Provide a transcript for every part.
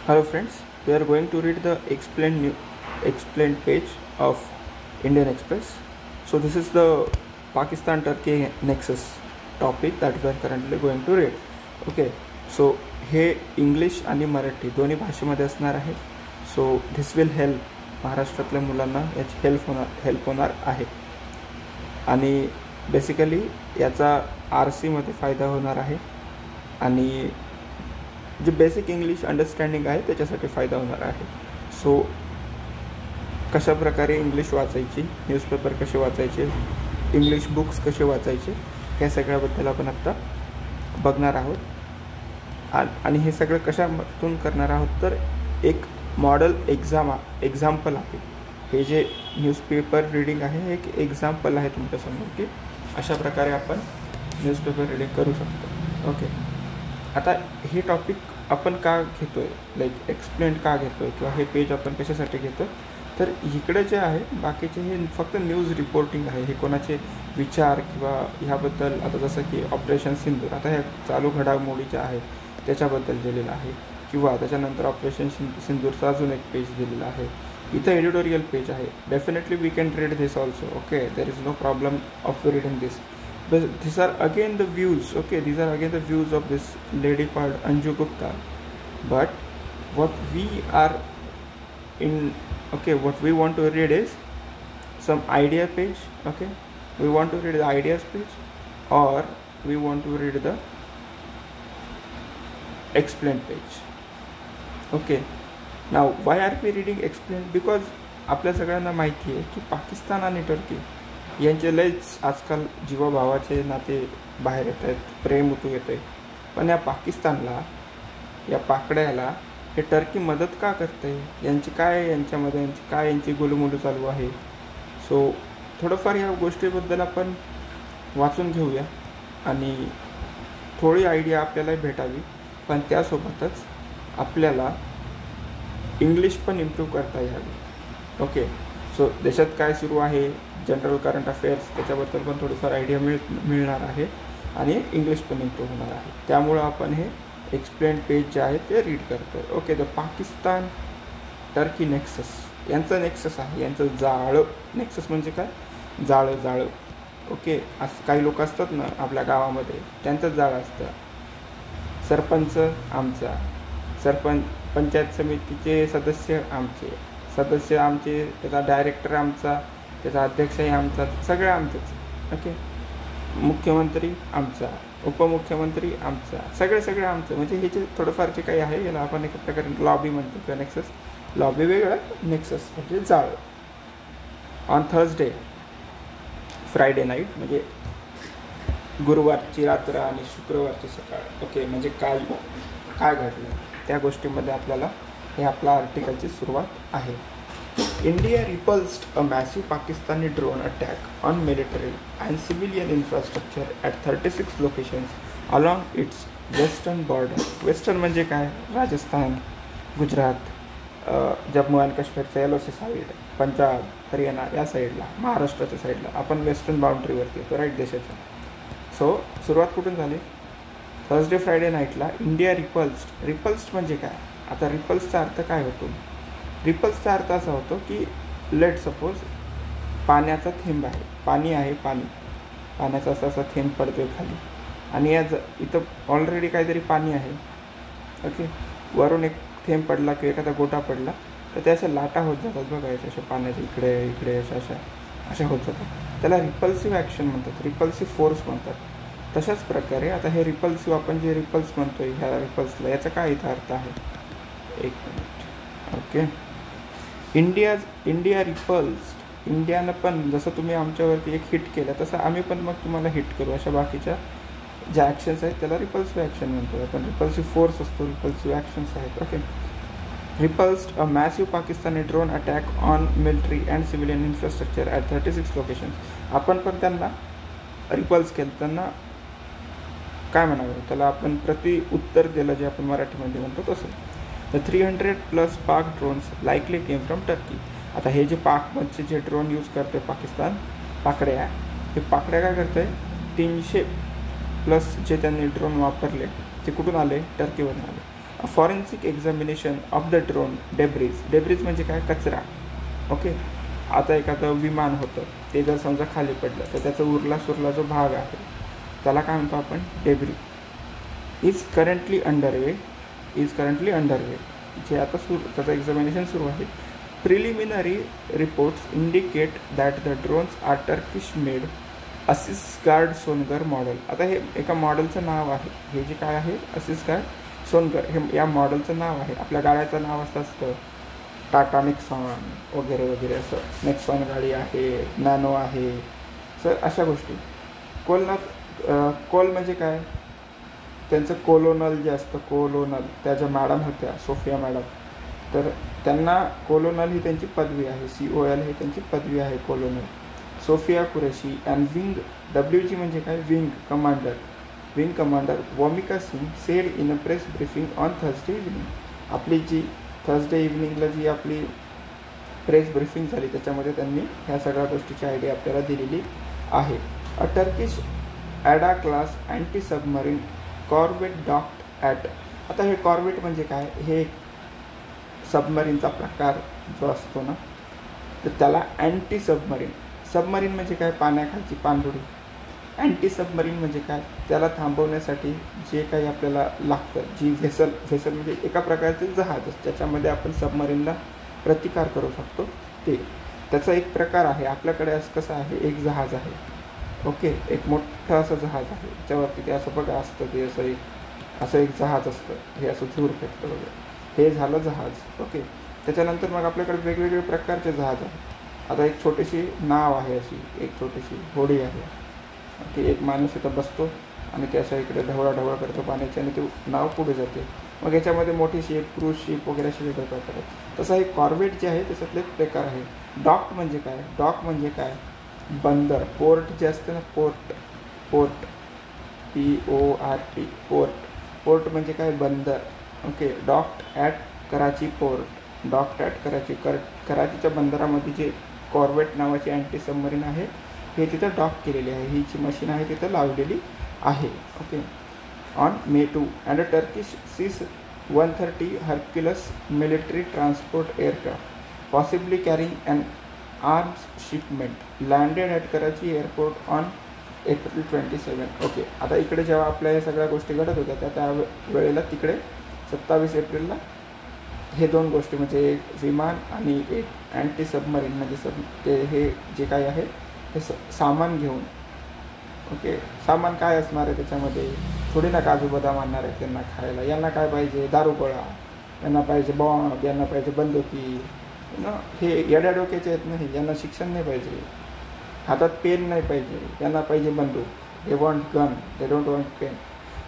Hello friends, we are going to read the explained page of Indian Express. So this is the Pakistan-Turkey nexus topic that we are currently going to read. Okay, so हे English आणि मराठी दोन्ही भाषेमध्ये असणार आहे. So this will help महाराष्ट्रातल्या मुलांना याची help होणार आहे. आणि बेसिकली याचा RC मध्ये फायदा होणार आहे आणि जे बेसिक इंग्लिश अंडरस्टँडिंग आहे त्याच्यासाठी फायदा होणार आहे. सो कशा प्रकारे इंग्लिश वाचायची, न्यूजपेपर कसे वाचायचे, इंग्लिश बुक्स कसे वाचायचे, ह्या सगळ्याबद्दल आपण आत्ता बघणार आहोत. आणि हे सगळं कशातून करणार आहोत तर एक मॉडेल एक्झाम्पल आहे. हे जे न्यूजपेपर रीडिंग आहे हे एक एक्झाम्पल आहे तुमच्यासमोर की अशा प्रकारे आपण न्यूजपेपर रीडिंग करू शकतो. ओके, आता हे टॉपिक आपण का घेतो आहे, लाईक एक्सप्लेन का घेतो आहे किंवा हे पेज आपण कशासाठी घेतो तर इकडे जे आहे बाकीचे हे फक्त न्यूज रिपोर्टिंग आहे. हे कोणाचे विचार किंवा ह्याबद्दल, आता जसं की ऑपरेशन सिंदूर, आता ह्या चालू घडामोडी ज्या आहेत त्याच्याबद्दल दिलेलं आहे. किंवा त्याच्यानंतर ऑपरेशन सिंदूरचा अजून एक पेज दिलेला आहे. इथं एडिटोरियल पेज आहे. Definitely we can read this also. Okay, there is no problem of reading this. But these are again the views. Okay, these are again the views of this lady called Anju Gupta. But what we are in, okay, what we want to read is some idea page. Okay, we want to read the ideas page, or we want to read the explain page. Okay, now why are we reading explain? Because आपल्या सगळ्यांना माहिती आहे की पाकिस्तान आणि Turkey यांचे लयच आजकाल जीवाभावाचे नाते बाहेर येत आहेत, प्रेम उतू येतं आहे. पण या पाकिस्तानला, या पाकड्याला हे टर्की मदत का करते, यांची काय यांच्यामध्ये यांची गोलमोलू चालू आहे. सो थोडंफार या गोष्टीबद्दल आपण वाचून घेऊया आणि थोडी आयडिया आपल्याला भेटावी. पण त्यासोबतच आपल्याला इंग्लिश पण इम्प्रूव्ह करता यावी. ओके, सो देशात काय सुरू आहे, जनरल करंट अफेअर्स, त्याच्याबद्दल पण थोडीफार आयडिया मिळणार आहे आणि इंग्लिश पण इम्प्रूव्ह होणार आहे. त्यामुळं आपण हे एक्सप्लेन पेज जे आहे ते रीड करतो. Okay, the Pakistan Turkey nexus, यांचं नेक्सस आहे, यांचं जाळं. नेक्सस म्हणजे काय, जाळं. ओके, असं काही लोक असतात ना आपल्या गावामध्ये, त्यांचं जाळं असतं. सरपंच आमचा, पंचायत समितीचे सदस्य आमचे, त्याचा डायरेक्टर आमचा, त्याचा अध्यक्षही आमचा, सगळं आमचंच. ओके, मुख्यमंत्री आमचा, उपमुख्यमंत्री आमचा, सगळं आमचं. म्हणजे हे जे थोडंफार जे काही आहे याला आपण एका प्रकारे लॉबी म्हणतो किंवा नेक्सस. लॉबी वेगळं, नेक्सस म्हणजे जाळं. ऑन थर्सडे, फ्रायडे नाईट म्हणजे गुरुवारची रात्र आणि शुक्रवारची सकाळ. ओके, म्हणजे काल काय घडलं त्या गोष्टीमध्ये आपल्याला हे आपल्या आर्टिकलची सुरुवात आहे. India repulsed a massive Pakistani drone attack on military and civilian infrastructure at 36 locations along its western border. Western म्हणजे काय, राजस्थान, गुजरात, जम्मू अँड काश्मीरचा LOC साईड, पंजाब, हरियाणा या साईडला, महाराष्ट्राच्या साईडला आपण वेस्टर्न बाउंड्रीवरती येतो राईट देशाच्या. सो सुरुवात कुठून झाली, थर्सडे फ्रायडे नाईटला इंडिया रिपल्स्ड म्हणजे काय. आता रिपल्सचा अर्थ काय होतो, रिपल्सचा अर्थ असा होतो की लेट सपोज पाण्याचा थेंब आहे, पाण्याचा असा थेंब पडतो खाली आणि इथं ऑलरेडी काहीतरी पाणी आहे. ओके, वरून एक थेंब पडला किंवा एखादा गोटा पडला तर त्या अशा लाटा होत जातात बघा, अशा पाण्याच्या इकडे अशा होत जातात. त्याला रिपल्सिव्ह ॲक्शन म्हणतात, रिपल्सिव्ह फोर्स म्हणतात. तशाच प्रकारे आता हे रिपल्सिव्ह, आपण जे रिपल्स म्हणतोय ह्या रिपल्सला, याचा काय इथं अर्थ आहे, एक मिनिट. ओके, इंडिया रिपल्स्ड, इंडियानं पण जसं तुम्ही आमच्यावरती एक हिट केलं तसं आम्ही पण मग तुम्हाला हिट करू, अशा बाकीच्या ज्या ॲक्शन्स आहेत त्याला रिपल्सिव्ह ॲक्शन म्हणतो आपण. रिपल्सिव्ह फोर्स असतो, रिपल्सिव्ह ॲक्शन्स आहेत. Okay, repulsed a massive Pakistani drone attack on military and civilian infrastructure at 36 locations. आपण पण त्यांना रिपल्स केलं, त्यांना काय म्हणावं, त्याला आपण प्रति उत्तर दिलं जे आपण मराठीमध्ये म्हणतो तसं. The 300+ पाक drones likely came from Turkey. आता हे जे पाकमधचे जे ड्रोन यूज करते पाकिस्तान, पाकड्या, हे पाकड्या काय करते, 300+ जे त्यांनी ड्रोन वापरले ते कुठून आले, टर्कीवरून आले. Forensic examination of the drone debris म्हणजे काय, कचरा. ओके, आता एखादं विमान होतं, ते जर समजा खाली पडलं तर त्याचा उरला सुरला जो भाग आहे त्याला काय म्हणतो आपण, डेब्री. इज करंटली अंडरवे जे आता त्याचं एक्झामिनेशन सुरू आहे. Preliminary reports indicate that the drones are Turkish made Asisguard Songar model. आता हे एका मॉडेलचं नाव आहे, हे जे काय आहे असिसगार्ड सोनगर, हे या मॉडेलचं नाव आहे. आपल्या गाड्याचं नाव असं असतं टाटा नेक्सॉन वगैरे वगैरे, असं नेक्सॉन गाडी आहे, नॅनो आहे, सर अशा गोष्टी. कोल म्हणजे काय, त्यांचं कोलोनल जे असतं, कोलोनल, त्या ज्या मॅडम होत्या सोफिया मॅडम, तर त्यांना कोलोनल ही त्यांची पदवी आहे, COL ही त्यांची पदवी आहे, colonel. Sofiya Qureshi and wing WG म्हणजे काय, wing commander Vyomika Singh said in a press briefing on Thursday evening. आपली जी थर्सडे इव्हनिंगला जी आपली प्रेस ब्रीफिंग झाली त्याच्यामध्ये त्यांनी ह्या सगळ्या गोष्टीची आयडिया आपल्याला दिलेली आहे. A Turkish Ada class anti submarine corvette docked at. आता हे कॉर्वेट म्हणजे काय, हे सबमरीनचा प्रकार जो असतो ना, तर त्याला अँटी सबमरीन म्हणजे काय, पाण्याखालची पाणबुडी. अँटी सबमरीन म्हणजे काय, त्याला थांबवण्यासाठी जे काही आपल्याला लागतं, जी व्हेसल म्हणजे एका प्रकारचे जहाज ज्याच्यामध्ये आपण सबमरीनला प्रतिकार करू शकतो, ते त्याचा एक प्रकार आहे. आपल्याकडे असं कसं आहे, एक जहाज आहे, ओके, एक मोठं असं जहाज आहे, त्याच्यावरती ते असं बघा असतं, ते असं एक जहाज असतं, हे असं धूर फेकतं वगैरे, हे झालं जहाज. ओके, त्याच्यानंतर मग आपल्याकडे वेगवेगळे प्रकारचे जहाज आहेत. आता एक छोटीशी नाव आहे, अशी एक छोटीशी होडी आहे, की एक माणूस इथं बसतो आणि ते अशा इकडे ढवळा करतो पाण्याची आणि ते नाव पुढे जाते. मग याच्यामध्ये मोठी शिप, क्रूज शिप वगैरे असे वेगळे प्रकार आहेत. तसं हे कॉर्वेट जे आहे त्याच्यातले प्रकार आहे. डॉक म्हणजे काय, बंदर, पोर्ट जे असते ना, पोर्ट PORT, पोर्ट म्हणजे काय, बंदर. Okay, docked at Karachi port, कराचीच्या बंदरामध्ये जे कॉर्वेट नावाची अँटी सबमरीन आहे हे तिथं डॉक केलेली आहे, ही जी मशीन आहे तिथं लावलेली आहे. Okay, on May 2 and a Turkish C-130 Hercules military transport aircraft possibly carrying and arms shipment landed at Karachi airport on April 27. Okay, आता इकडे जेव्हा आपल्या या सगळ्या गोष्टी घडत होत्या त्या वेळेला तिकडे 27 एप्रिलला हे दोन गोष्टी म्हणजे एक विमान आणि एक अँटी सबमरीन म्हणजे ते हे जे काय आहे हे सामान घेऊन. ओके, सामान काय असणार आहे त्याच्यामध्ये, थोडी ना काजू बदाम आणणार आहे त्यांना खायला. यांना काय पाहिजे, दारू गोळा, यांना पाहिजे बॉम्ब, यांना पाहिजे बंदुकी ना, हे येड्या डोक्याचे आहेत नाही, यांना शिक्षण नाही पाहिजे, हातात पेन नाही पाहिजे, यांना पाहिजे बंदूक. They want gun, they don't want pen.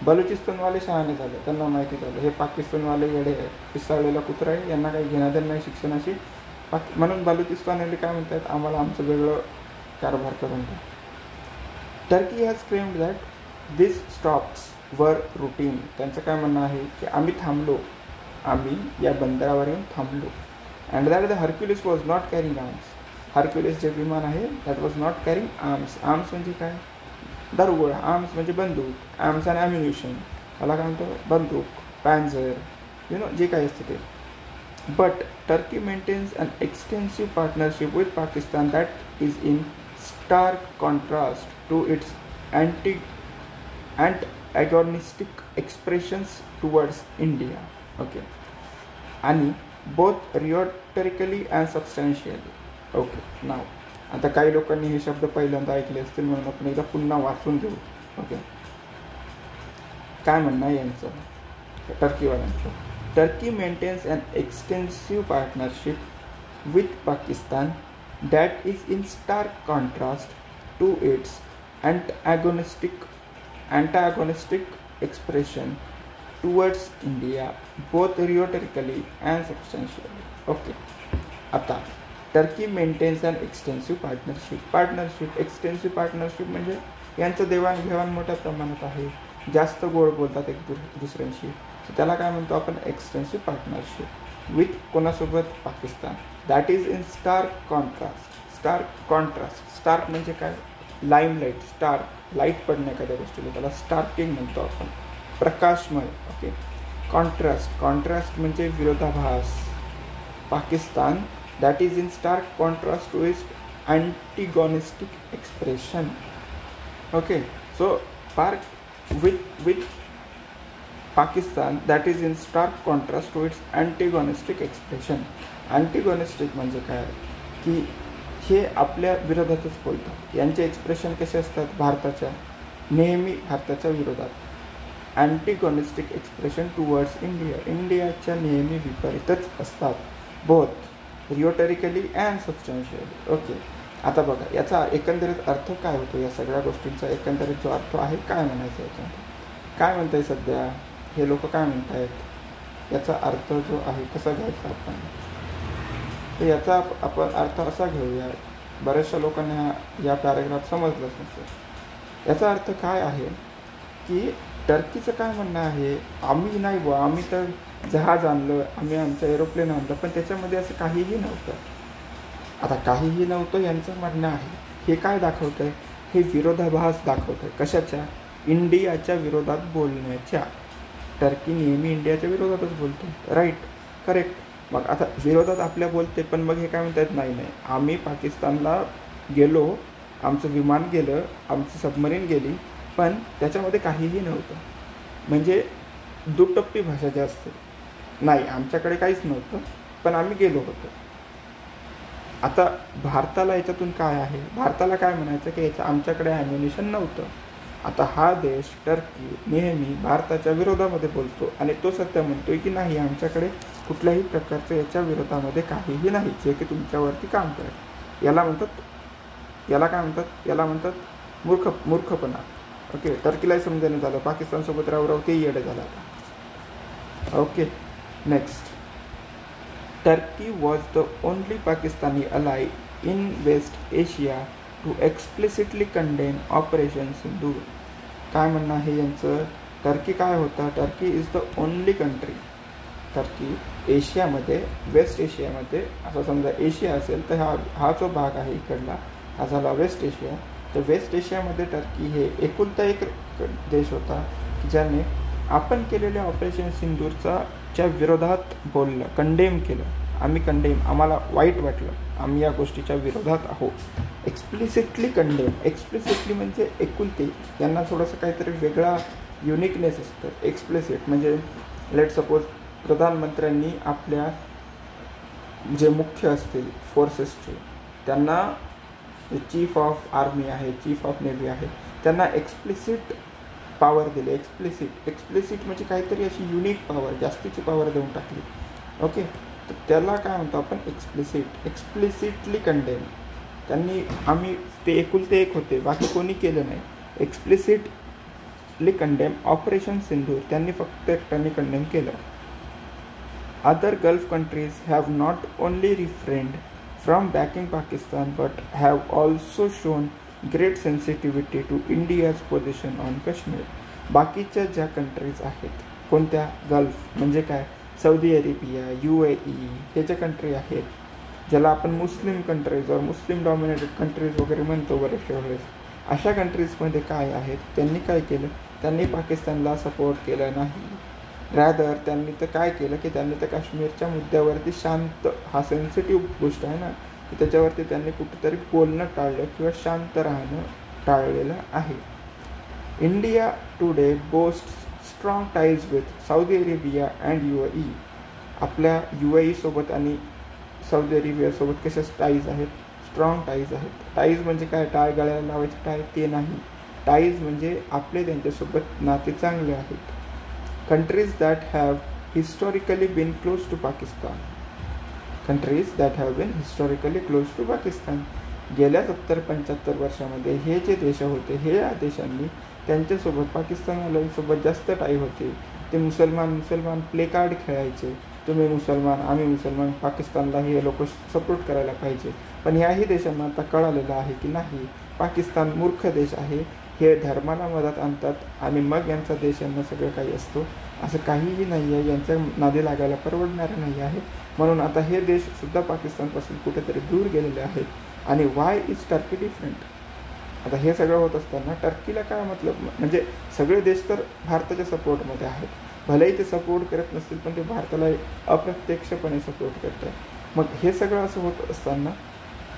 बलुचिस्तानवाले शहाणे झाले, त्यांना माहिती झालं हे पाकिस्तानवाले येडे आहे, पिसाळलेला कुत्रा आहे, यांना काही घेणं नाही शिक्षणाशी. म्हणून बलुचिस्तानवाले काय म्हणतात, आम्हाला आमचं वेगळं कारभार करून द्या. Turkey has claimed that this stops वर रुटीन. त्यांचं काय म्हणणं आहे की आम्ही या बंदरावर येऊन थांबलो. And that the Hercules was not carrying arms. Hercules जे विमान आहे that was not carrying arms. Arms म्हणजे काय, दारुगोळा. आर्म्स म्हणजे बंदूक, आर्म्स अँड ॲम्युनिशन, मला काय म्हणतो बंदूक, पॅन्झर, जे काही असतं ते. But Turkey maintains an extensive partnership with Pakistan that is in stark contrast to its antagonistic expressions towards India. Okay, आणि both rhetorically and substantially. Okay, now आता काही लोकांनी हे शब्द पहिल्यांदा ऐकले असतील म्हणून आपण एकदा पुन्हा वाचून घेऊ. ओके, काय म्हणणं आहे यांचं टर्कीवाल्यांचं. Turkey maintains an extensive partnership with Pakistan that is in stark contrast to its antagonistic expression towards India, both rhetorically and substantially. Okay, आता Turkey maintains and extensive partnership extensive partnership म्हणजे यांचं देवाणघेवाण मोठ्या प्रमाणात आहे, जास्त गोड बोलतात एक दुसऱ्यांशी, त्याला काय म्हणतो आपण एक्सटेन्सिव्ह पार्टनरशिप. विथ कोणासोबत, Pakistan. That is in stark contrast. Stark म्हणजे काय, लाईमलाईट, स्टार्क लाईट पडणे एखाद्या गोष्टीला, त्याला स्टार्किंग म्हणतो आपण, प्रकाशमय. ओके, कॉन्ट्रास्ट म्हणजे विरोधाभास. Pakistan that is in stark contrast to its antagonistic expression. Okay, so with Pakistan that is in stark contrast to its antagonistic expression. Antagonistic म्हणजे काय की हे आपल्या विरोधातच बोलतात. यांचे एक्सप्रेशन कसे असतात भारताच्या, नेहमी भारताच्या विरोधात. अँटिगॉनिस्टिक एक्सप्रेशन टुवर्ड्स इंडियाच्या नेहमी विपरीतच असतात, बोथ रिओटरिकली अँड सबस्टॅन्शियली. ओके, आता बघा याचा एकंदरीत अर्थ काय होतो. या सगळ्या गोष्टींचा एकंदरीत जो अर्थ आहे काय म्हणायचं याच्यामध्ये, काय म्हणताय सध्या हे लोक काय म्हणत आहेत, याचा अर्थ जो आहे कसा घ्यायचा आपण, तर याचा आपण अर्थ असा घेऊया. बऱ्याचशा लोकांना या पॅराग्राफ समजलंच नसेल. याचा अर्थ काय आहे की टर्कीचं काय म्हणणं आहे, आम्ही नाही बुवा, आम्ही तर जहाज आणलं, आम्ही आमचं एरोप्लेन आणलं, पण त्याच्यामध्ये असं काहीही नव्हतं. आता काहीही नव्हतं यांचं म्हणणं आहे. हे काय दाखवतं आहे, हे विरोधाभास दाखवतं आहे. कशाच्या, इंडियाच्या विरोधात बोलण्याच्या. टर्की नेहमी इंडियाच्या विरोधातच बोलते, राईट, करेक्ट. मग आता विरोधात आपल्या बोलते, पण मग हे काय म्हणतात, नाही आम्ही पाकिस्तानला गेलो, आमचं विमान गेलं, आमची सबमरीन गेली, पण त्याच्यामध्ये काहीही नव्हतं. म्हणजे दुटप्पी भाषा जी असते, नाही आमच्याकडे काहीच नव्हतं पण आम्ही गेलो होतो. आता भारताला याच्यातून काय आहे, भारताला काय म्हणायचं की याचं आमच्याकडे ॲम्युनिशन नव्हतं. आता हा देश टर्की नेहमी भारताच्या विरोधामध्ये बोलतो आणि तो सध्या म्हणतोय की नाही आमच्याकडे कुठल्याही प्रकारचं याच्या विरोधामध्ये काहीही नाही जे की तुमच्यावरती काम करेल. याला काय म्हणतात, याला म्हणतात मूर्खपणा. ओके, टर्कीलाही समजणं झालं, पाकिस्तानसोबत राहू तेही येडं झालं आता. Okay, next. Turkey was the only Pakistani ally in West Asia to explicitly condemn operation Sindoor. काय म्हणणं आहे यांचं, टर्की काय होता, Turkey is the only country. Turkey एशियामध्ये, वेस्ट एशियामध्ये, असं समजा एशिया असेल तर हा जो भाग आहे इकडला हा झाला वेस्ट एशिया. तर वेस्ट एशियामध्ये टर्की हे एकुलता एक देश होता ज्याने आपण केलेल्या ऑपरेशन सिंदूरच्या विरोधात बोललं, कंडेम केलं. आम्हाला वाईट वाटलं, आम्ही या गोष्टीच्या विरोधात आहोत. एक्सप्लिसिटली कंडेम, एक्सप्लिसिटली म्हणजे एकुलते, यांना थोडंसं काहीतरी वेगळा युनिकनेस असतं. एक्सप्लिसिट म्हणजे लेट सपोज प्रधानमंत्र्यांनी आपल्या जे मुख्य असतील फोर्सेसचे, त्यांना चीफ ऑफ आर्मी आहे, चीफ ऑफ नेव्ही आहे, त्यांना एक्सप्लिसिट पॉवर दिली. एक्सप्लिसिट म्हणजे काहीतरी अशी युनिक पॉवर, जास्तीची पॉवर देऊन टाकली. ओके, तर त्याला काय म्हणतो आपण, एक्सप्लिसिटली कंडेम. आम्ही ते एकुलते एक होते, बाकी कोणी केलं नाही. एक्सप्लिसिटली कंडेम ऑपरेशन सिंधूर, त्यांनी फक्त एकट्याने कंडेम केलं. Other Gulf countries have not only refrained from backing Pakistan but have also shown great sensitivity to India's position on Kashmir. बाकीच्या ज्या कंट्रीज आहेत, कोणत्या, गल्फ म्हणजे काय, सौदी अरेबिया, UAE, हे ज्या कंट्री आहेत ज्याला आपण मुस्लिम कंट्रीज और मुस्लिम डॉमिनेटेड कंट्रीज वगैरे म्हणतो बरेचशा वेळेस, अशा कंट्रीजमध्ये काय आहेत, त्यांनी काय केलं, त्यांनी पाकिस्तानला सपोर्ट केलं नाही. रॅदर त्यांनी तर काय केलं की त्यांनी तर काश्मीरच्या मुद्द्यावरती शांत, हा सेन्सिटिव्ह गोष्ट आहे ना, की त्याच्यावरती त्यांनी कुठेतरी बोलणं टाळलं किंवा शांत राहणं टाळलेलं आहे. India today boast strong ties with Saudi Arabia and UAE. आपल्या UAE सोबत आणि सौदी अरेबियासोबत कशा टाईज आहेत, स्ट्रॉंग टाईज आहेत. टाईज म्हणजे काय, टाय गळ्याला लावायचे टाय ते नाही. टाईज म्हणजे आपले त्यांच्यासोबत नाते चांगले आहेत. Countries that have historically been close to Pakistan. गेल्या 70-75 वर्षामध्ये हे जे देश होते, हे या देशांनी त्यांच्यासोबत पाकिस्तानवाल्यांसोबत जास्त टाई होते. ते मुसलमान प्ले कार्ड खेळायचे, तुम्ही मुसलमान आम्ही मुसलमान, पाकिस्तानला हे लोक सपोर्ट करायला पाहिजे. पण याही देशांना आता कळालेलं आहे की नाही, पाकिस्तान मूर्ख देश आहे, हे धर्माला मदत आणतात आणि मग यांचा देश यांना सगळं काही असतो, असं काहीही नाही आहे, यांच्या नादी लागायला परवडणारं नाही आहे. म्हणून आता हे देशसुद्धा पाकिस्तानपासून कुठेतरी दूर गेलेले आहेत. आणि वाय इज टर्की डिफरंट. आता हे सगळं होत असताना टर्कीला काय मतलब, म्हणजे सगळे देश तर भारताच्या सपोर्टमध्ये आहेत, भलेही ते सपोर्ट करत नसतील पण ते भारताला अप्रत्यक्षपणे सपोर्ट करत आहे. मग हे सगळं असं होत असताना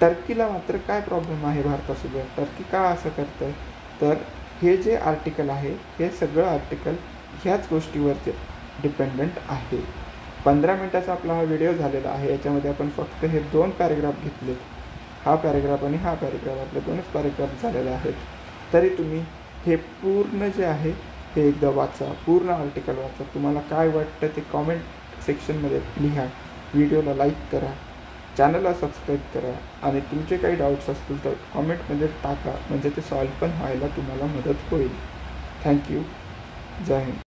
टर्कीला मात्र काय प्रॉब्लेम आहे भारतासोबत, टर्की का असं करतं आहे, तर हे जे आर्टिकल आहे हे सगळं आर्टिकल ह्याच गोष्टीवरती डिपेंडंट आहे. 15 मिनटाचा आपला हा व्हिडिओ झालेला आहे. याच्यामध्ये आपण फक्त हे 2 पॅरेग्राफ घेतलेत, हा पॅरेग्राफ आणि हा पॅरेग्राफ, आपले 2च पॅरेग्राफ झालेले आहेत. तरी तुम्ही हे पूर्ण जे आहे हे एकदा वाचा, पूर्ण आर्टिकल वाचा. तुम्हाला काय वाटतं ते कॉमेंट सेक्शनमध्ये लिहा, व्हिडिओला लाईक करा, चॅनलला सबस्क्राईब करा आणि तुमचे काही डाऊट्स असतील तर कॉमेंटमध्ये टाका, म्हणजे ते सॉल्व पण व्हायला तुम्हाला मदत होईल. थँक्यू. जय हिंद.